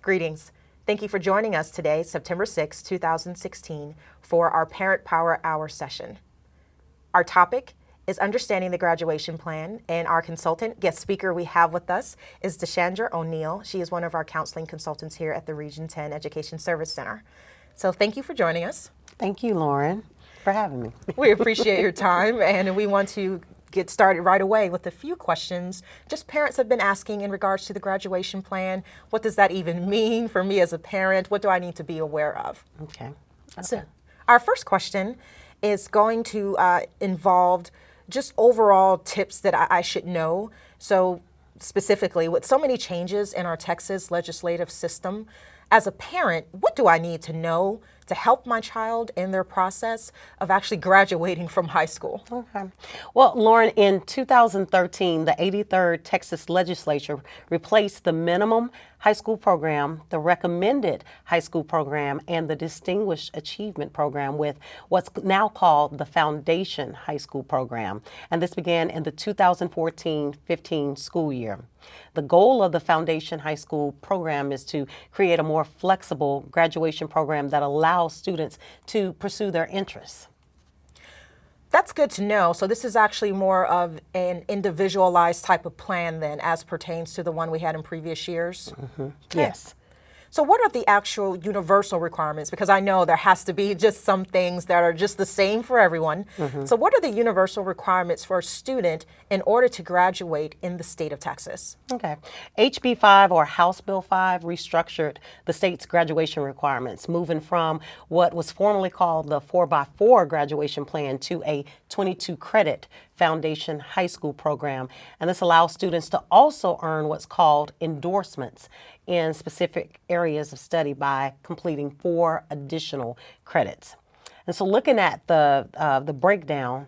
Greetings. Thank you for joining us today, September 6, 2016, for our Parent Power Hour session. Our topic is understanding the graduation plan, and our consultant guest speaker we have with us is DeShandra O'Neal. She is one of our counseling consultants here at the Region 10 Education Service Center. So thank you for joining us. Thank you, Lauren, for having me. We appreciate your time, and we want to get started right away with a few questions just parents have been asking in regards to the graduation plan. What does that even mean for me as a parent? What do I need to be aware of? Okay. So our first question is going to involve just overall tips that I should know. So specifically, with so many changes in our Texas legislative system, as a parent, what do I need to know to help my child in their process of actually graduating from high school? Okay. Well, Lauren, in 2013, the 83rd Texas Legislature replaced the minimum high school program, the recommended high school program, and the distinguished achievement program with what's now called the foundation high school program. And this began in the 2014-15 school year. The goal of the foundation high school program is to create a more flexible graduation program that allows students to pursue their interests. That's good to know. So this is actually more of an individualized type of plan then, as pertains to the one we had in previous years? Mm-hmm. Okay. Yes. So what are the actual universal requirements? Because I know there has to be just some things that are just the same for everyone. Mm-hmm. So what are the universal requirements for a student in order to graduate in the state of Texas? Okay. HB 5 or House Bill 5 restructured the state's graduation requirements, moving from what was formerly called the 4x4 graduation plan to a 22 credit foundation high school program. And this allows students to also earn what's called endorsements in specific areas of study by completing 4 additional credits. And so looking at the breakdown,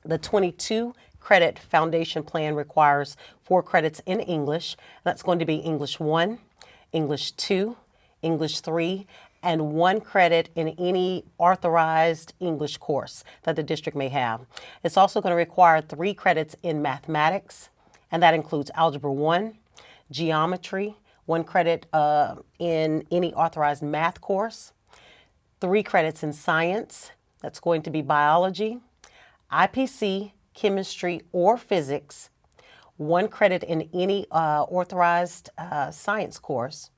the 22 credit foundation plan requires 4 credits in English. That's going to be English 1, English 2, English 3, and 1 credit in any authorized English course that the district may have. It's also going to require 3 credits in mathematics, and that includes Algebra 1, Geometry, 1 credit in any authorized math course, 3 credits in science, that's going to be biology, IPC, chemistry, or physics, 1 credit in any authorized science course,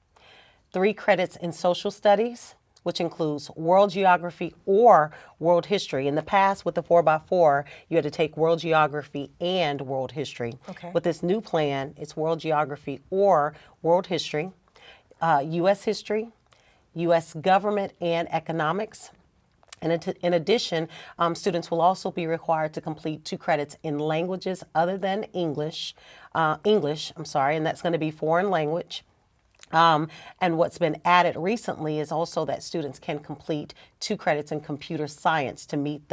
3 credits in social studies, which includes world geography or world history. In the past, with the 4x4, you had to take world geography and world history. Okay. With this new plan, it's world geography or world history, U.S. history, U.S. government and economics. And in addition, students will also be required to complete 2 credits in languages other than English, and that's going to be foreign language. And what's been added recently is also that students can complete 2 credits in computer science to meet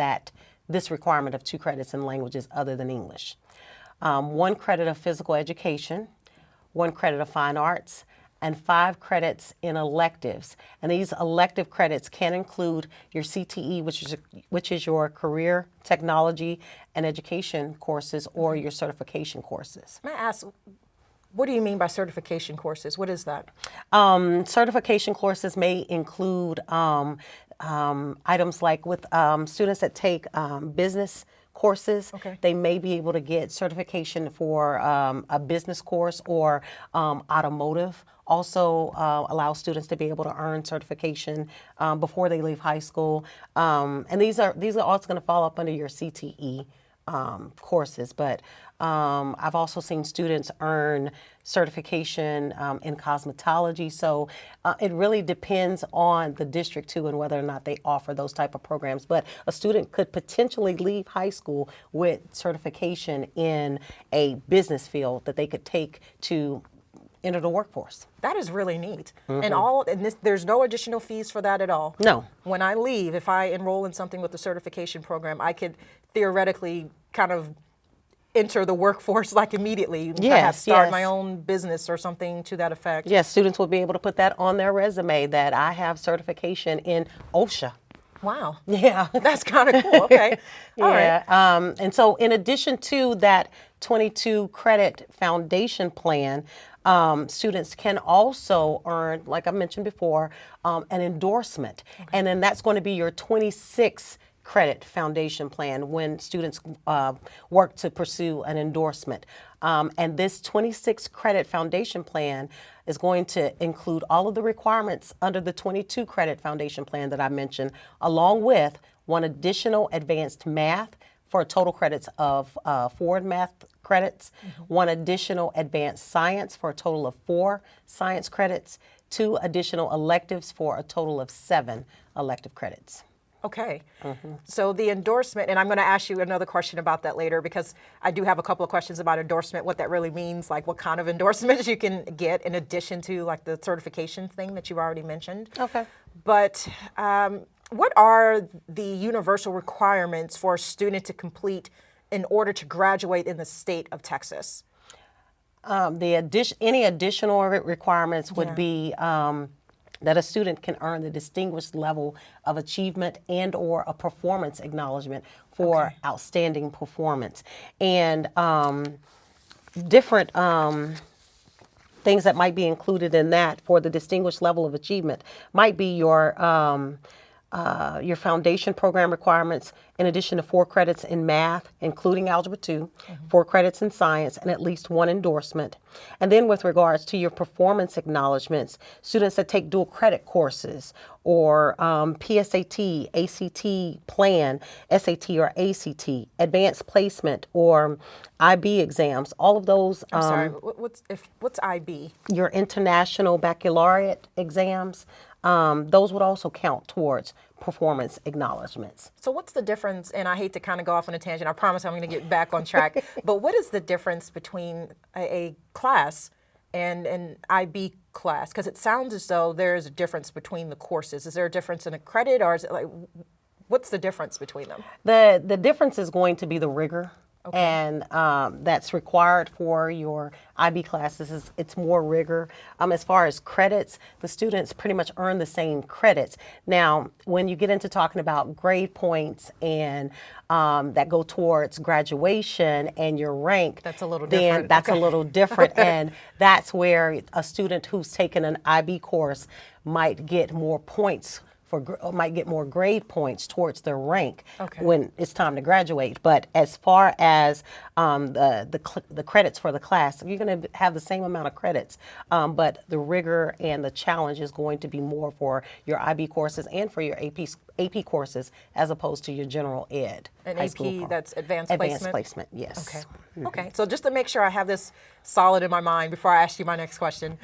this requirement of 2 credits in languages other than English. 1 credit of physical education, 1 credit of fine arts, and 5 credits in electives. And these elective credits can include your CTE, which is your career, technology, and education courses, or your certification courses. May I ask, what do you mean by certification courses? What is that? Certification courses may include items like with students that take business courses. Okay. They may be able to get certification for a business course or automotive. Also allow students to be able to earn certification before they leave high school. And these are also going to fall up under your CTE courses, but I've also seen students earn certification in cosmetology. So it really depends on the district too and whether or not they offer those type of programs. But a student could potentially leave high school with certification in a business field that they could take to enter the workforce. That is really neat. Mm-hmm. And there's no additional fees for that at all? No. When I leave, if I enroll in something with the certification program, I could theoretically kind of enter the workforce like immediately. Yes, perhaps start yes. my own business or something to that effect. Yes, students will be able to put that on their resume that I have certification in OSHA. Wow. Yeah. That's kind of cool. Okay. All right. And so in addition to that 22 credit foundation plan, Students can also earn, like I mentioned before, an endorsement. And then that's going to be your 26 credit foundation plan when students work to pursue an endorsement. And this 26 credit foundation plan is going to include all of the requirements under the 22 credit foundation plan that I mentioned, along with one additional advanced math for total credits of 4 math credits, one additional advanced science for a total of 4 science credits, 2 additional electives for a total of 7 elective credits. Okay. So the endorsement, and I'm going to ask you another question about that later because I do have a couple of questions about endorsement, what that really means, like what kind of endorsements you can get in addition to like the certification thing that you've already mentioned. Okay. But what are the universal requirements for a student to complete in order to graduate in the state of Texas? Any additional requirements would be that a student can earn the distinguished level of achievement and or a performance acknowledgement for outstanding performance. And different things that might be included in that for the distinguished level of achievement might be your foundation program requirements, in addition to 4 credits in math, including Algebra 2, 4 credits in science, and at least 1 endorsement. And then with regards to your performance acknowledgments, students that take dual credit courses or PSAT, ACT plan, SAT or ACT, advanced placement or IB exams, all of those. I'm sorry, what's IB? Your international baccalaureate exams. Those would also count towards performance acknowledgments. So what's the difference, and I hate to kind of go off on a tangent, I promise I'm going to get back on track, but what is the difference between a class and an IB class? Because it sounds as though there's a difference between the courses. Is there a difference in a credit, or is it like, what's the difference between them? The difference is going to be the rigor. And that's required for your IB classes. It's more rigor. As far as credits, the students pretty much earn the same credits. Now, when you get into talking about grade points and that go towards graduation and your rank, that's a little then different. That's a little different. And that's where a student who's taken an IB course might get more points might get more grade points towards their rank when it's time to graduate. But as far as the credits for the class, you're going to have the same amount of credits, but the rigor and the challenge is going to be more for your IB courses and for your AP courses as opposed to your general ed. And high AP, school that's advanced placement? Advanced placement, yes. Okay. Okay. So just to make sure I have this solid in my mind before I ask you my next question.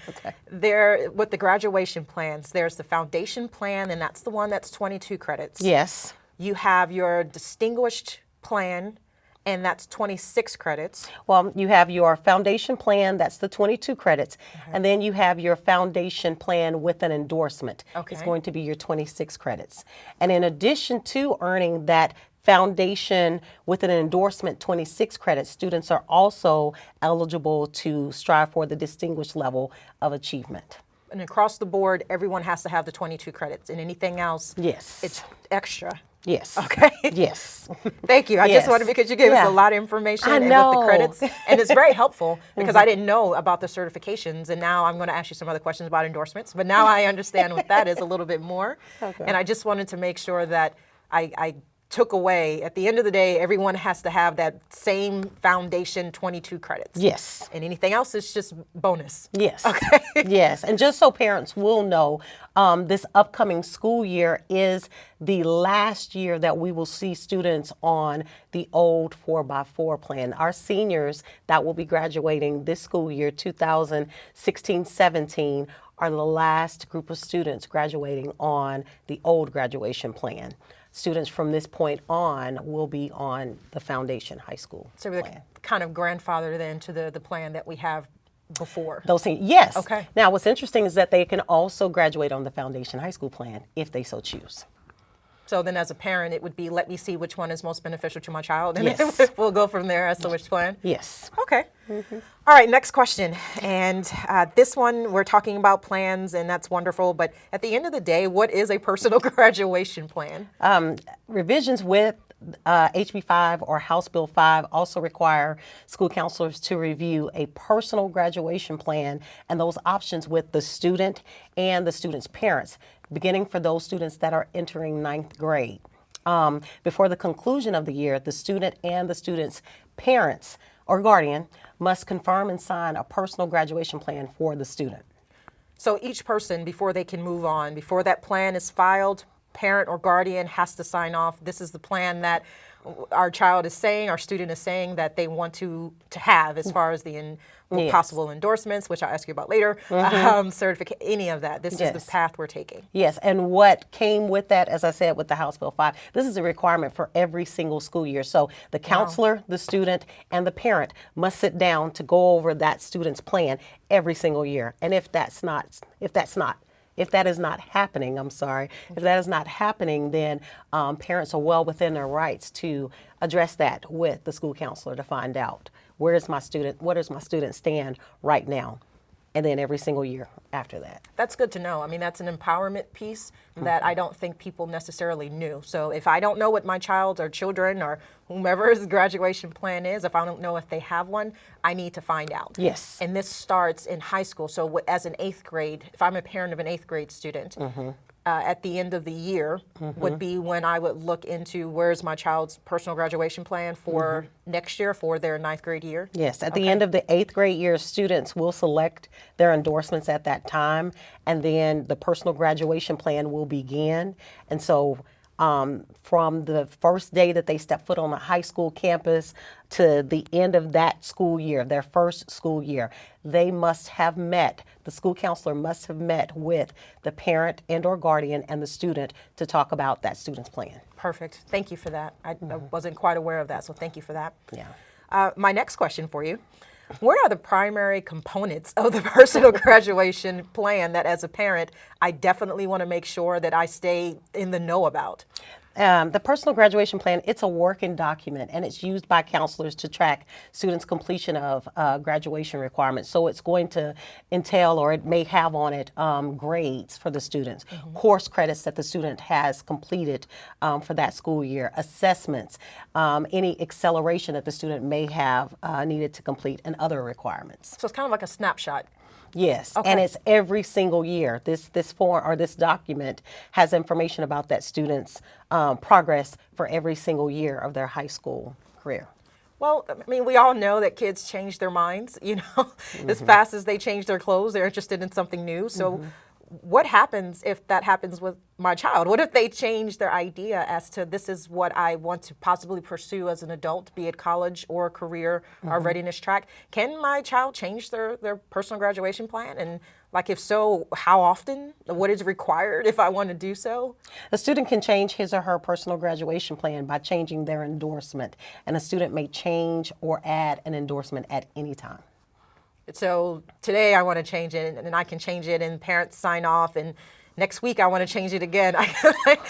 There, with the graduation plans, there's the foundation plan, and that's the one that's 22 credits. Yes. You have your distinguished plan, and that's 26 credits. Well, you have your foundation plan, that's the 22 credits, and then you have your foundation plan with an endorsement. It's going to be your 26 credits. And in addition to earning that foundation with an endorsement 26 credits, students are also eligible to strive for the distinguished level of achievement. And across the board, everyone has to have the 22 credits, and anything else, yes, it's extra. Yes. Okay. Yes. Thank you. I just wanted, because you gave us a lot of information and with the credits, and it's very helpful because I didn't know about the certifications, and now I'm going to ask you some other questions about endorsements, but now I understand what that is a little bit more. And I just wanted to make sure that I took away, at the end of the day, everyone has to have that same foundation 22 credits. Yes. And anything else is just bonus. Yes. Okay. Yes. And just so parents will know, this upcoming school year is the last year that we will see students on the old 4x4 plan. Our seniors that will be graduating this school year, 2016-17, are the last group of students graduating on the old graduation plan. Students from this point on will be on the foundation high school So we're plan. kind of grandfather then to the plan that we have before. Those things, yes. Okay. Now, what's interesting is that they can also graduate on the foundation high school plan if they so choose. So then as a parent, it would be, let me see which one is most beneficial to my child, and Yes. then we'll go from there as to which plan. Yes. Okay. All right, next question. And this one, we're talking about plans, and that's wonderful. But at the end of the day, what is a personal graduation plan? Revisions with HB 5 or House Bill 5 also require school counselors to review a personal graduation plan and those options with the student and the student's parents, beginning for those students that are entering ninth grade. Before the conclusion of the year, the student and the student's parents or guardian must confirm and sign a personal graduation plan for the student. So each person, before they can move on, before that plan is filed, parent or guardian has to sign off. This is the plan that our child is saying, our student is saying that they want to have as far as the Yes. possible endorsements, which I'll ask you about later, certificate, any of that. This is Yes. the path we're taking. Yes, and what came with that, as I said, with the House Bill 5, this is a requirement for every single school year. So the counselor, the student, and the parent must sit down to go over that student's plan every single year. And if that is not happening, if that is not happening, then parents are well within their rights to address that with the school counselor to find out where does my student stand right now, and then every single year after that. That's good to know. I mean, that's an empowerment piece that I don't think people necessarily knew. So if I don't know what my child or children or whomever's graduation plan is, if I don't know if they have one, I need to find out. Yes. And this starts in high school. So as an eighth grade, if I'm a parent of an eighth grade student, at the end of the year would be when I would look into where's my child's personal graduation plan for next year for their ninth grade year. Yes, at the end of the eighth grade year, students will select their endorsements at that time, and then the personal graduation plan will begin. And so from the first day that they step foot on the high school campus to the end of that school year, their first school year, they must have met, the school counselor must have met with the parent and or guardian and the student to talk about that student's plan. Perfect. Thank you for that. I wasn't quite aware of that, so thank you for that. Yeah. My next question for you. What are the primary components of the personal graduation plan that as a parent, I definitely want to make sure that I stay in the know about? The personal graduation plan, it's a working document, and it's used by counselors to track students' completion of graduation requirements. So it's going to entail, or it may have on it, grades for the students, course credits that the student has completed for that school year, assessments, any acceleration that the student may have needed to complete, and other requirements. So it's kind of like a snapshot. Yes, Okay. and it's every single year. This form or this document has information about that student's progress for every single year of their high school career. Well, I mean, we all know that kids change their minds, as fast as they change their clothes, they're interested in something new. So what happens if that happens with my child? What if they change their idea as to this is what I want to possibly pursue as an adult, be it college or a career or readiness track? Can my child change their personal graduation plan? And like, if so, how often? What is required if I want to do so? A student can change his or her personal graduation plan by changing their endorsement, and a student may change or add an endorsement at any time. So today I want to change it, and I can change it, and parents sign off, and next week I want to change it again.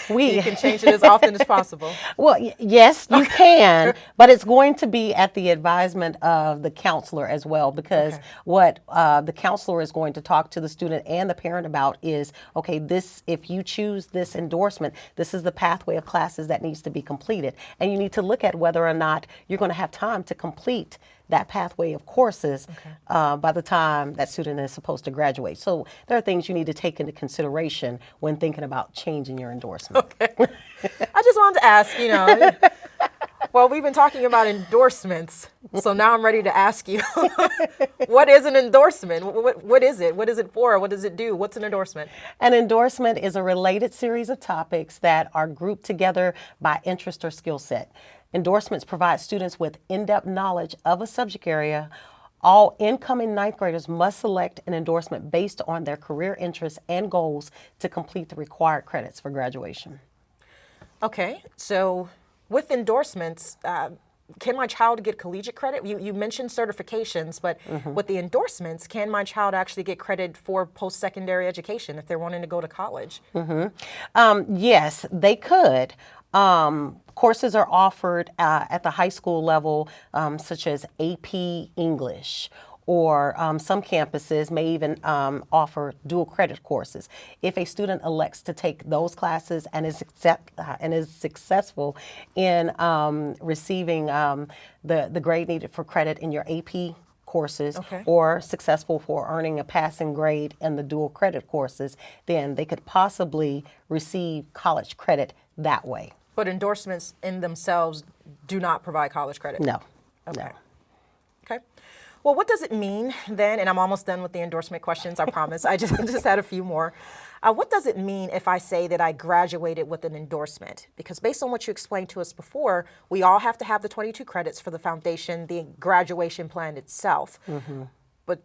You can change it as often as possible. Well, yes, you can, but it's going to be at the advisement of the counselor as well, because what the counselor is going to talk to the student and the parent about is, okay, if you choose this endorsement, this is the pathway of classes that needs to be completed. And you need to look at whether or not you're going to have time to complete that pathway of courses by the time that student is supposed to graduate. So there are things you need to take into consideration when thinking about changing your endorsement. Okay. I just wanted to ask, well, we've been talking about endorsements, so now I'm ready to ask you, what is an endorsement? What is it? What is it for? What does it do? What's an endorsement? An endorsement is a related series of topics that are grouped together by interest or skill set. Endorsements provide students with in-depth knowledge of a subject area. All incoming ninth graders must select an endorsement based on their career interests and goals to complete the required credits for graduation. Okay, so with endorsements, can my child get collegiate credit? You mentioned certifications, but with the endorsements, can my child actually get credit for post-secondary education if they're wanting to go to college? Yes, they could. Courses are offered at the high school level, such as AP English or some campuses may even offer dual credit courses. If a student elects to take those classes and is successful in receiving the grade needed for credit in your AP courses, Okay. or successful for earning a passing grade in the dual credit courses, then they could possibly receive college credit that way. But endorsements in themselves do not provide college credit? No. Okay. No. Okay. Well, what does it mean then? And I'm almost done with the endorsement questions, I promise. I just had a few more. What does it mean if I say that I graduated with an endorsement? Because based on what you explained to us before, we all have to have the 22 credits for the foundation, the graduation plan itself. But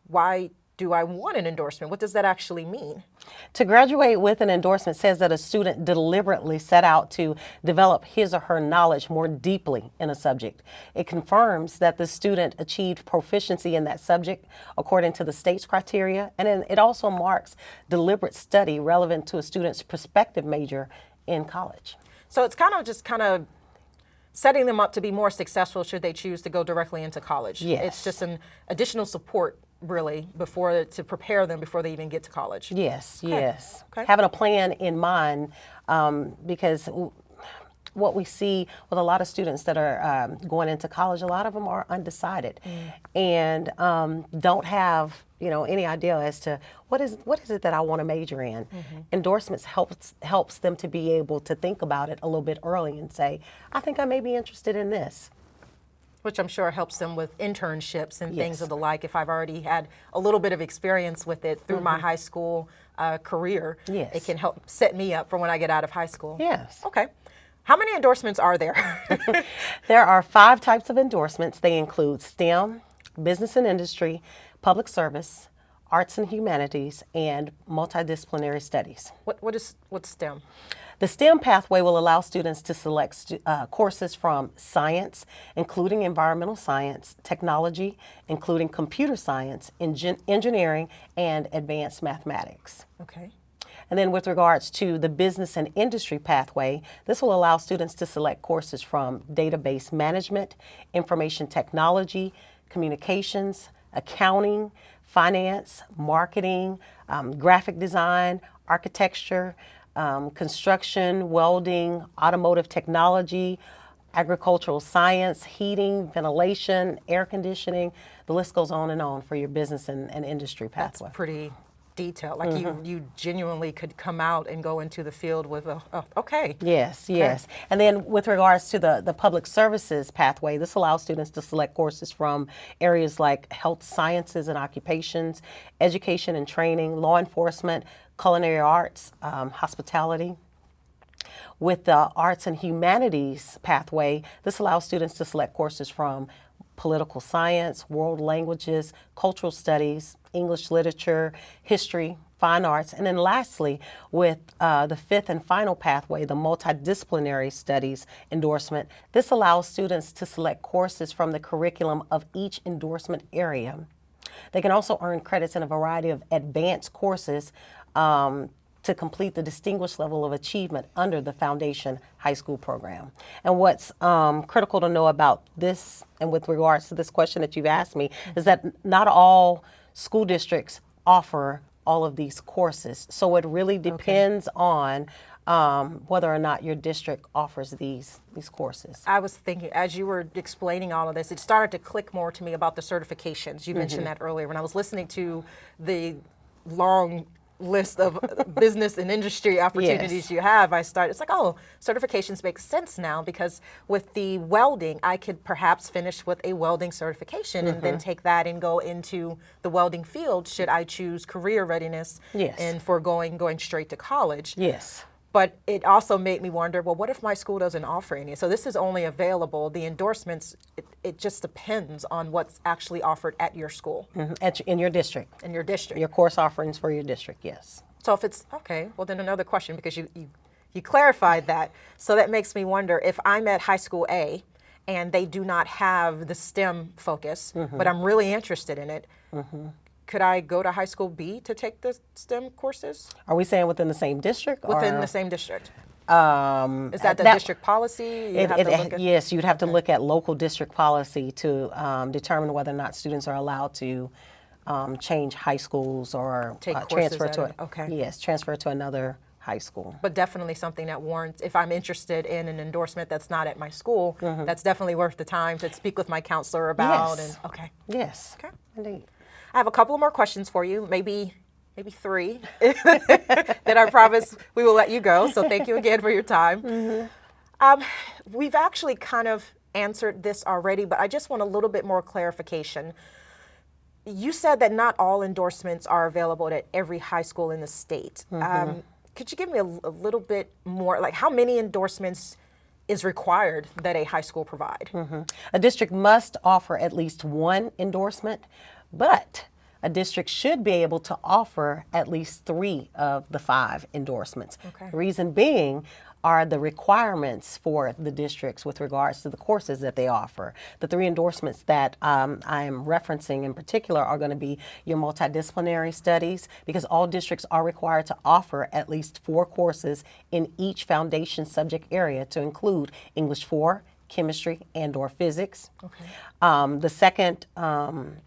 why do I want an endorsement? What does that actually mean? To graduate with an endorsement says that a student deliberately set out to develop his or her knowledge more deeply in a subject. It confirms that the student achieved proficiency in that subject according to the state's criteria, and then it also marks deliberate study relevant to a student's prospective major in college. So it's kind of setting them up to be more successful should they choose to go directly into college. Yes. It's just an additional support really to prepare them before they even get to college. Yes, Okay. yes. Okay. Having a plan in mind, because what we see with a lot of students that are going into college, a lot of them are undecided and don't have any idea as to what is it that I want to major in. Endorsements helps them to be able to think about it a little bit early and say, I think I may be interested in this. Which I'm sure helps them with internships and things Yes. of the like. If I've already had a little bit of experience with it through my high school career, Yes. it can help set me up for when I get out of high school. Yes. Okay. How many endorsements are there? There are 5 types of endorsements. They include STEM, business and industry, public service, arts and humanities, and multidisciplinary studies. What's STEM? The STEM pathway will allow students to select courses from science, including environmental science, technology, including computer science, engineering, and advanced mathematics. Okay. And then with regards to the business and industry pathway, this will allow students to select courses from database management, information technology, communications, accounting, finance, marketing, graphic design, architecture, construction, welding, automotive technology, agricultural science, heating, ventilation, air conditioning. The list goes on for your business and industry pathway. That's pretty detailed. Like you genuinely could come out and go into the field with okay. Yes, yes. And then with regards to the public services pathway, this allows students to select courses from areas like health sciences and occupations, education and training, law enforcement, culinary arts, hospitality. With the arts and humanities pathway, this allows students to select courses from political science, world languages, cultural studies, English literature, history, fine arts. And then lastly, with the 5th and final pathway, the multidisciplinary studies endorsement, this allows students to select courses from the curriculum of each endorsement area. They can also earn credits in a variety of advanced courses to complete the distinguished level of achievement under the Foundation High School program. And what's critical to know about this, and with regards to this question that you've asked me, is that not all school districts offer all of these courses. So it really depends on whether or not your district offers these courses. I was thinking, as you were explaining all of this, it started to click more to me about the certifications. You mentioned that earlier. When I was listening to the long list of business and industry opportunities you have, it's like, oh, certifications make sense now, because with the welding, I could perhaps finish with a welding certification and then take that and go into the welding field should I choose career readiness and for going straight to college. Yes. But it also made me wonder, well, what if my school doesn't offer any? So this is only available, the endorsements, it just depends on what's actually offered at your school. In your district. In your district. Your course offerings for your district, yes. So if it's, okay, well then another question, because you clarified that. So that makes me wonder, if I'm at high school A and they do not have the STEM focus, but I'm really interested in it, could I go to high school B to take the STEM courses? Are we saying within the same district? Within the same district. Is that the district policy? You have to look at? Yes, you'd have to look at local district policy to determine whether or not students are allowed to change high schools or Take courses transfer to at it. Okay. Yes, transfer to another high school. But definitely something that warrants, if I'm interested in an endorsement that's not at my school, that's definitely worth the time to speak with my counselor about. Yes. And okay. Yes. Okay. Indeed. I have a couple more questions for you, maybe 3. Then I promise we will let you go. So thank you again for your time. We've actually kind of answered this already, but I just want a little bit more clarification. You said that not all endorsements are available at every high school in the state. Could you give me a little bit more, like how many endorsements is required that a high school provide? A district must offer at least one endorsement, but a district should be able to offer at least 3 of the 5 endorsements. Okay. Reason being are the requirements for the districts with regards to the courses that they offer. The 3 endorsements that I am referencing in particular are going to be your multidisciplinary studies, because all districts are required to offer at least 4 courses in each foundation subject area to include English 4, chemistry, and/or physics. Okay. The second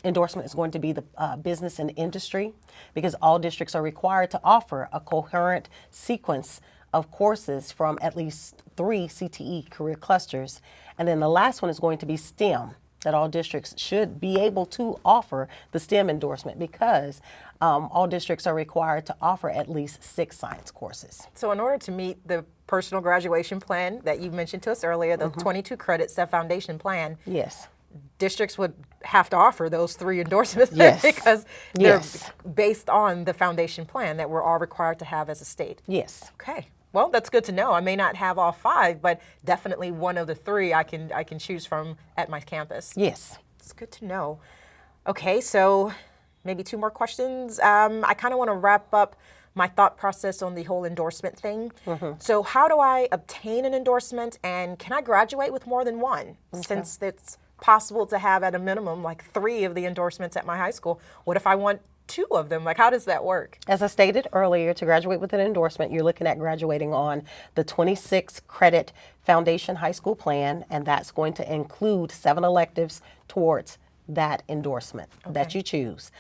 endorsement is going to be the business and industry, because all districts are required to offer a coherent sequence of courses from at least 3 CTE career clusters. And then the last one is going to be STEM, that all districts should be able to offer the STEM endorsement, because all districts are required to offer at least 6 science courses. So in order to meet the personal graduation plan that you mentioned to us earlier, the 22 credits, that foundation plan, Yes. districts would have to offer those 3 endorsements Yes. because they're Yes. based on the foundation plan that we're all required to have as a state. Yes. Okay. Well, that's good to know. I may not have all 5, but definitely one of the 3 I can choose from at my campus. Yes. It's good to know. Okay, so maybe 2 more questions. I kind of want to wrap up my thought process on the whole endorsement thing. So how do I obtain an endorsement, and can I graduate with more than one? Since it's possible to have at a minimum like 3 of the endorsements at my high school, what if I want 2 of them? Like, how does that work? As I stated earlier, to graduate with an endorsement, you're looking at graduating on the 26 credit foundation high school plan, and that's going to include 7 electives towards that endorsement that you choose.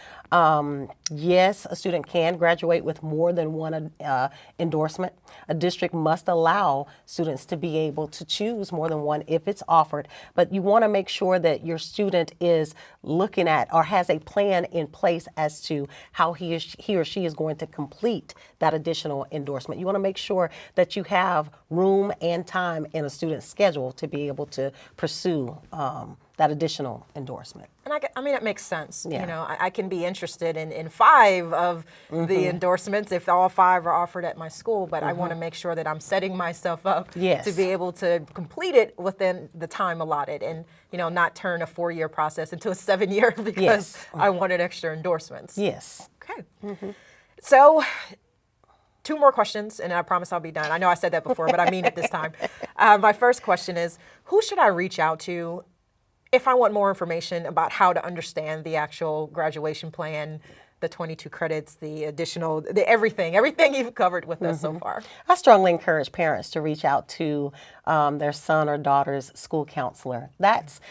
Yes, a student can graduate with more than one endorsement. A district must allow students to be able to choose more than one if it's offered, but you want to make sure that your student is looking at or has a plan in place as to how he or she is going to complete that additional endorsement. You want to make sure that you have room and time in a student's schedule to be able to pursue that additional endorsement. And I mean, it makes sense. Yeah. You know, I can be interested in 5 of the endorsements if all 5 are offered at my school, but I want to make sure that I'm setting myself up Yes. to be able to complete it within the time allotted, and, you know, not turn a 4-year process into a 7-year because Yes. I wanted extra endorsements. Yes. Okay. So 2 more questions, and I promise I'll be done. I know I said that before, but I mean it this time. My first question is, who should I reach out to if I want more information about how to understand the actual graduation plan, the 22 credits, the additional, everything you've covered with us so far? I strongly encourage parents to reach out to their son or daughter's school counselor. That's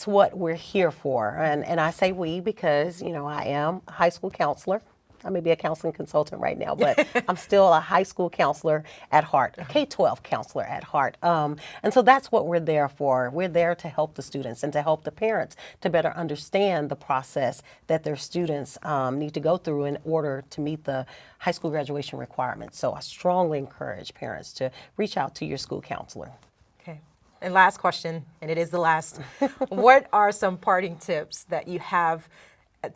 what we're here for. And I say we because, you know, I am a high school counselor. I may be a counseling consultant right now, but I'm still a high school counselor at heart, a K-12 counselor at heart. And so that's what we're there for. We're there to help the students and to help the parents to better understand the process that their students need to go through in order to meet the high school graduation requirements. So I strongly encourage parents to reach out to your school counselor. Okay. And last question, and it is the last. What are some parting tips that you have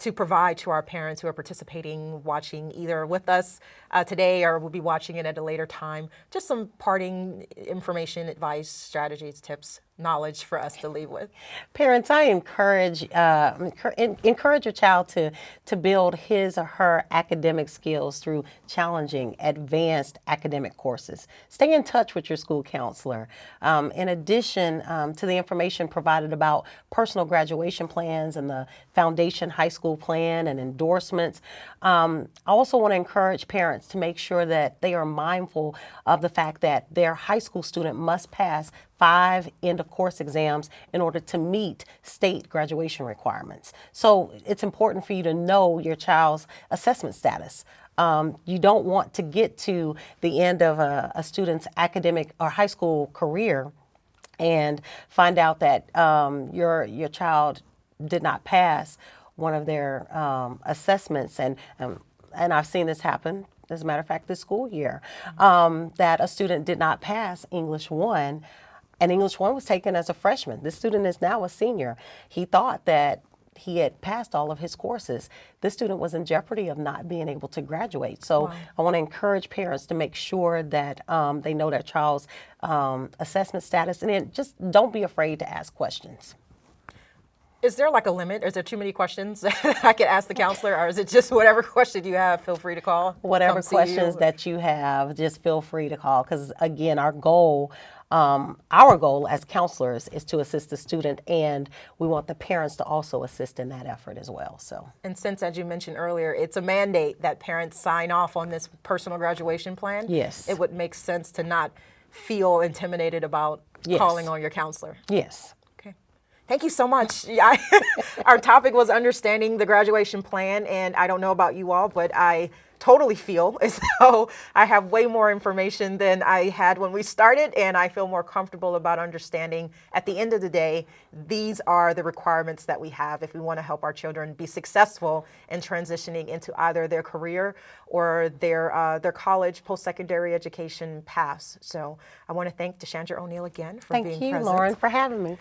to provide to our parents who are participating, watching either with us today or will be watching it at a later time? Just some parting information, advice, strategies, tips. knowledge for us to leave with? Parents, I encourage your child to build his or her academic skills through challenging, advanced academic courses. Stay in touch with your school counselor. In addition to the information provided about personal graduation plans and the Foundation High School Plan and endorsements, I also want to encourage parents to make sure that they are mindful of the fact that their high school student must pass 5 end-of-course exams in order to meet state graduation requirements. So it's important for you to know your child's assessment status. You don't want to get to the end of a student's academic or high school career and find out that your child did not pass one of their assessments. And I've seen this happen, as a matter of fact, this school year, that a student did not pass English 1. And English 1 was taken as a freshman. This student is now a senior. He thought that he had passed all of his courses. This student was in jeopardy of not being able to graduate. So Wow. I want to encourage parents to make sure that they know their child's assessment status, and then just don't be afraid to ask questions. Is there like a limit? Is there too many questions I could ask the counselor, or is it just whatever question you have, feel free to call? Whatever come see questions you? that you have, just feel free to call. Because again, our goal as counselors is to assist the student, and we want the parents to also assist in that effort as well. So, And since, as you mentioned earlier, it's a mandate that parents sign off on this personal graduation plan, Yes. it would make sense to not feel intimidated about Yes. calling on your counselor. yes. Okay. Thank you so much. Our topic was understanding the graduation plan, and I don't know about you all, but I totally feel as though I have way more information than I had when we started, and I feel more comfortable about understanding at the end of the day, these are the requirements that we have if we want to help our children be successful in transitioning into either their career or their college post-secondary education paths. So I want to thank DeShandra O'Neal again for being Thank you, present. Lauren, for having me.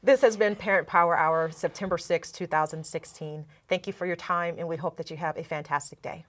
This has been Parent Power Hour, September 6, 2016. Thank you for your time, and we hope that you have a fantastic day.